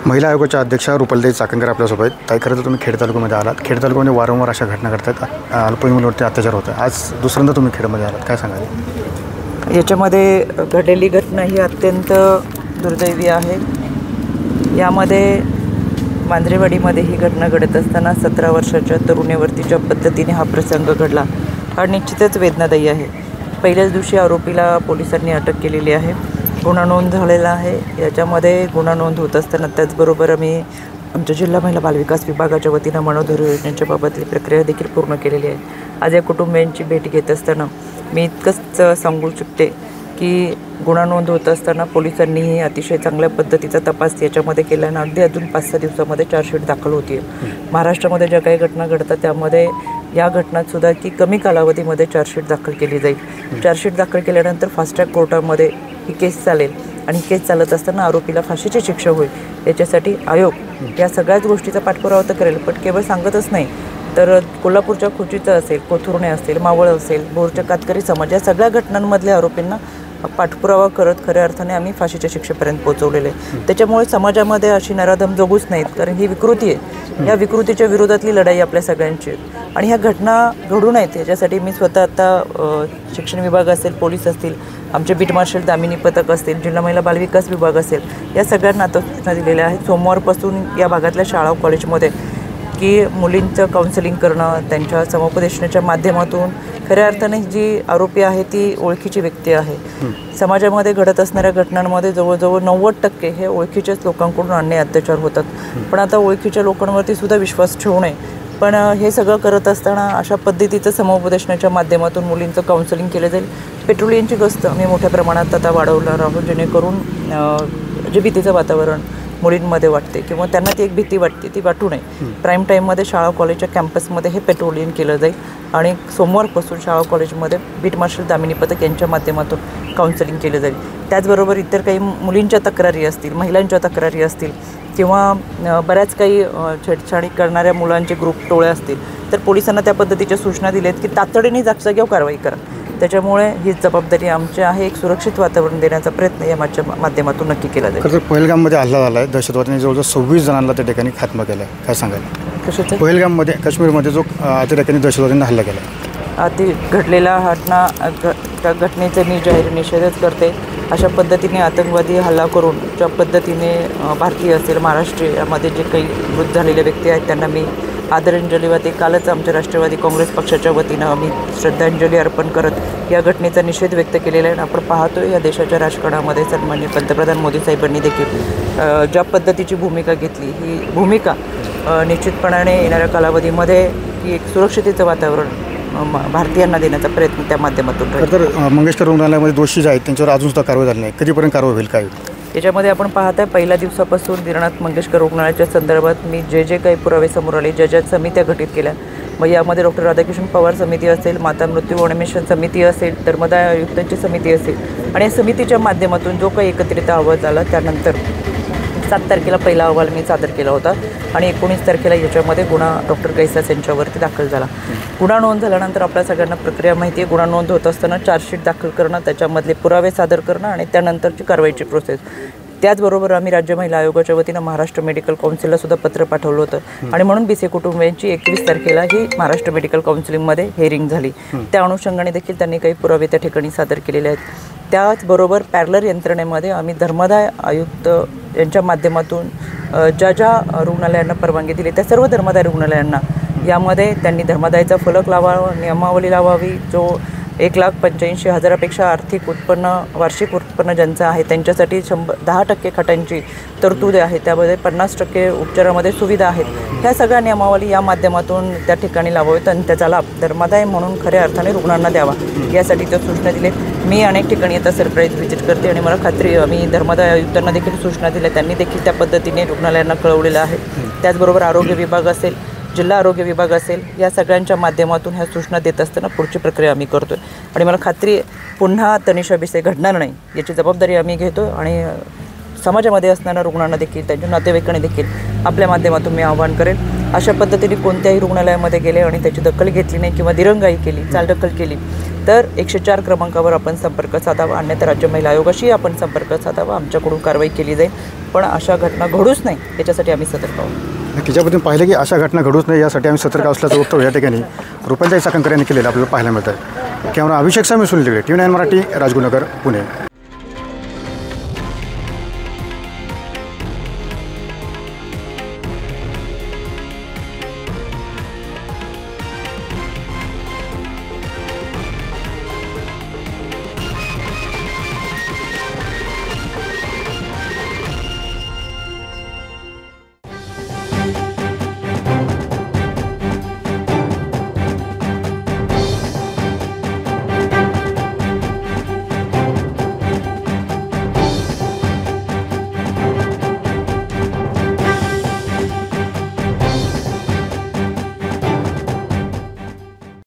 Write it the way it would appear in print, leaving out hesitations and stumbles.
महिला आयोगाच्या अध्यक्षा रुपालीताई चाकणकर आपल्यासोबत आहेत. ताई, खरं तर तुम्ही खेड तालुक्यामध्ये आलात. खेड तालुक्यामध्ये वारंवार अशा घटना घडतात, अल्पवयीन मुलांवरती अत्याचार होतात. आज दुसऱ्यांदा तुम्ही खेडमध्ये आलात, काय सांगाल? याच्यामध्ये घडलेली घटना ही अत्यंत दुर्दैवी आहे. यामध्ये मांजरेवाडीमध्ये ही घटना घडत असताना 17 वर्षाच्या तरुणीवरती ज्या पद्धतीने हा प्रसंग घडला हा निश्चितच वेदनादायी आहे. पहिल्याच दिवशी आरोपीला पोलिसांनी अटक केलेली आहे, गुन्हा नोंद झालेला आहे. याच्यामध्ये गुन्हा नोंद होत असताना त्याचबरोबर आम्ही आमच्या जिल्हा महिला बालविकास विभागाच्या वतीनं मनोधर योजनेच्या बाबतली प्रक्रिया देखील पूर्ण केलेली आहे. आज या कुटुंबियांची भेट घेत असताना मी इतकंच सांगू शकते की गुन्हा नोंद होत असताना पोलिसांनीही अतिशय चांगल्या पद्धतीचा तपास याच्यामध्ये केला आणि अगदी अजून 5-6 दिवसामध्ये चार्जशीट दाखल होती आहे. महाराष्ट्रामध्ये ज्या काही घटना घडतात त्यामध्ये या घटनांतसुद्धा की कमी कालावधीमध्ये चार्जशीट दाखल केली जाईल. चार्जशीट दाखल केल्यानंतर फास्ट ट्रॅक कोर्टामध्ये ही केस चालेल आणि केस चालत असताना आरोपीला फाशीची शिक्षा होईल. याच्यासाठी आयोग या सगळ्याच गोष्टीचा पाठपुरावा तर करेल, पण केवळ सांगतच नाही तर कोल्हापूरच्या खुर्चीचं असेल, कोथुर्णे असेल, मावळ असेल, भोरच्या कातकरी समाज या सगळ्या घटनांमधल्या आरोपींना पाठपुरावा करत खऱ्या अर्थाने आम्ही फाशीच्या शिक्षेपर्यंत पोहोचवलेले आहे. त्याच्यामुळे समाजामध्ये अशी नराधम जगूच नाहीत, कारण ही विकृती आहे. या विकृतीच्या विरोधातली लढाई आपल्या सगळ्यांची आहे आणि ह्या घटना घडू नयेत याच्यासाठी मी स्वतः आता शिक्षण विभाग असेल, पोलीस असतील, आमचे बीट मार्शल दामिनी पथक असतील, जिल्हा महिला बालविकास विभाग असेल, या सगळ्यांना आता सूचना दिलेल्या आहेत. सोमवारपासून या भागातल्या शाळा कॉलेजमध्ये की मुलींचं काउन्सिलिंग करणं, त्यांच्या समुपदेशनाच्या माध्यमातून खऱ्या अर्थाने जी आरोपी आहे ती ओळखीची व्यक्ती आहे. समाजामध्ये घडत असणाऱ्या घटनांमध्ये जवळजवळ 90% हे ओळखीच्याच लोकांकडून अन्याय अत्याचार होतात. पण आता ओळखीच्या लोकांवरती सुद्धा विश्वास ठेवू नये. पण हे सगळं करत असताना अशा पद्धतीचं समुपदेशनाच्या माध्यमातून मुलींचं काउन्सिलिंग केलं जाईल. पेट्रोलियमची गस्त आम्ही मोठ्या प्रमाणात आता वाढवणार आहोत, जेणेकरून जे भीतीचं वातावरण मुलींमध्ये वाटते किंवा त्यांना ती एक भीती वाटते ती वाटू नये. प्राईम टाईममध्ये शाळा कॉलेजच्या कॅम्पसमध्ये हे पेट्रोलियम केलं जाईल आणि सोमवारपासून शाळा कॉलेजमध्ये बीट मार्शल दामिनी पथक यांच्या माध्यमातून काउन्सिलिंग केलं जाईल. त्याचबरोबर इतर काही मुलींच्या तक्रारी असतील, महिलांच्या तक्रारी असतील किंवा बऱ्याच काही छेडछाडी करणाऱ्या मुलांचे ग्रुप टोळे असतील तर पोलिसांना त्या पद्धतीच्या सूचना दिल्या आहेत की तातडीने जागेवर कारवाई करा. त्याच्यामुळे ही जबाबदारी आमची आहे. एक सुरक्षित वातावरण देण्याचा प्रयत्न या माध्यमातून नक्की केला जाईल. तर पहलगाममध्ये हल्ला झाला आहे, दहशतवाद्यांनी जवळजवळ 26 जणांना त्या ठिकाणी खात्मा केला आहे, काय सांगाल? कशाचं? पहलगाममध्ये काश्मीरमध्ये जो अतिरेक्यांनी दहशतवाद्यांनी हल्ला केला घडलेला त्या घटनेचे मी जाहीर निषेधच करते. अशा पद्धतीने आतंकवादी हल्ला करून ज्या पद्धतीने भारतीय असेल, महाराष्ट्रामध्ये जे काही मृत झालेले व्यक्ती आहेत त्यांना मी आदरांजली वाहते. कालच आमच्या राष्ट्रवादी काँग्रेस पक्षाच्या वतीनं आम्ही श्रद्धांजली अर्पण करत या घटनेचा निषेध व्यक्त केलेला आहे. आपण पाहतोय या देशाच्या राजकारणामध्ये सन्माननीय पंतप्रधान मोदी साहेबांनी देखील ज्या पद्धतीची भूमिका घेतली, ही भूमिका निश्चितपणाने येणाऱ्या कालावधीमध्ये की एक सुरक्षिततेचं वातावरण भारतीयांना देण्याचा प्रयत्न त्या माध्यमातून राहील. तर मंगेशकर रुग्णालयामध्ये दोषी जे आहेत त्यांच्यावर अजून सुद्धा कारवाई झाली नाही, कधीपर्यंत कारवाई होईल काय? याच्यामध्ये आपण पाहत आहे पहिल्या दिवसापासून दीनानाथ मंगेशकर रुग्णालयाच्या संदर्भात मी जे काही पुरावे समोर आले, ज्या समित्या गठीत केल्या, मग यामध्ये डॉक्टर राधाकृष्ण पवार समिती असेल, माता मृत्यू अन्वेषण समिती असेल, नर्मदा आयुक्तांची समिती असेल आणि या समितीच्या माध्यमातून जो काही एकत्रित अहवाल आला त्यानंतर 7 तारखेला पहिला अहवाल मी सादर केला होता आणि 19 तारखेला याच्यामध्ये गुन्हा डॉक्टर कैसास यांच्यावरती दाखल झाला. गुन्हा नोंद झाल्यानंतर आपल्या सगळ्यांना प्रक्रिया माहिती आहे. गुन्हा नोंद होत असताना चार्जशीट दाखल करणं, त्याच्यामधले पुरावे सादर करणं आणि त्यानंतरची कारवाईची प्रोसेस. त्याचबरोबर आम्ही राज्य महिला आयोगाच्या वतीनं महाराष्ट्र मेडिकल काउन्सिलला सुद्धा पत्र पाठवलं होतं आणि म्हणून BC कुटुंबियांची 21 तारखेला ही महाराष्ट्र मेडिकल काउन्सिलिंगमध्ये हेअरिंग झाली. त्या अनुषंगाने देखील त्यांनी काही पुरावे त्या ठिकाणी सादर केलेले आहेत. त्याचबरोबर पॅरलर यंत्रणेमध्ये आम्ही धर्मादाय आयुक्त यांच्या माध्यमातून ज्या रुग्णालयांना परवानगी दिली त्या सर्व धर्मादाय रुग्णालयांना यामध्ये त्यांनी धर्मादायचा फलक लावावा, नियमावली लावावी. जो 1,85,000पेक्षा आर्थिक उत्पन्न, वार्षिक उत्पन्न ज्यांचं आहे त्यांच्यासाठी 10% खाटांची तरतूद आहे. त्यामध्ये 50% उपचारामध्ये सुविधा आहेत. ह्या सगळ्या नियमावली या माध्यमातून त्या ठिकाणी लावावेत आणि त्याचा लाभ धर्मादाय म्हणून खऱ्या अर्थाने रुग्णांना द्यावा यासाठी त्या सूचना दिलेत. मी अनेक ठिकाणी आता सरप्राईज व्हिजिट करते आणि मला खात्री मी धर्मादाय आयुक्तांना देखील सूचना दिल्या, त्यांनी देखील त्या पद्धतीने रुग्णालयांना कळवलेलं आहे. त्याचबरोबर आरोग्य विभाग असेल, जिल्हा आरोग्य विभाग असेल, या सगळ्यांच्या माध्यमातून ह्या सूचना देत असताना पुढची प्रक्रिया आम्ही करतो आहे आणि मला खात्री आहे पुन्हा तनिषा बिसे घडणार नाही याची जबाबदारी आम्ही घेतो आणि समाजामध्ये असणाऱ्या रुग्णांना देखील, त्यांच्या नातेवाईकांना देखील आपल्या माध्यमातून मी आवाहन करेल, अशा पद्धतीने कोणत्याही रुग्णालयामध्ये गेले आणि त्याची दखल घेतली नाही किंवा दिरंगाई केली, चालढकल केली तर 104 क्रमांकावर आपण संपर्क साधावा, अन्यथा राज्य महिला आयोगाशी आपण संपर्क साधावा. आमच्याकडून कारवाई केली जाईल, पण अशा घटना घडूच नाही याच्यासाठी आम्ही सतर्क आहोत. नक्की ज्या पाहिलं की अशा घटना घडूच नाही यासाठी आम्ही सतर्क असल्याचं वक्तव्य या ठिकाणी रुपालीताई चाकणकर यांनी केलेलं आपल्याला पाहायला मिळत आहे. कॅमेरा अभिषेक स्वामी सुनील, TV9 मराठी, राजगुरुनगर, पुणे.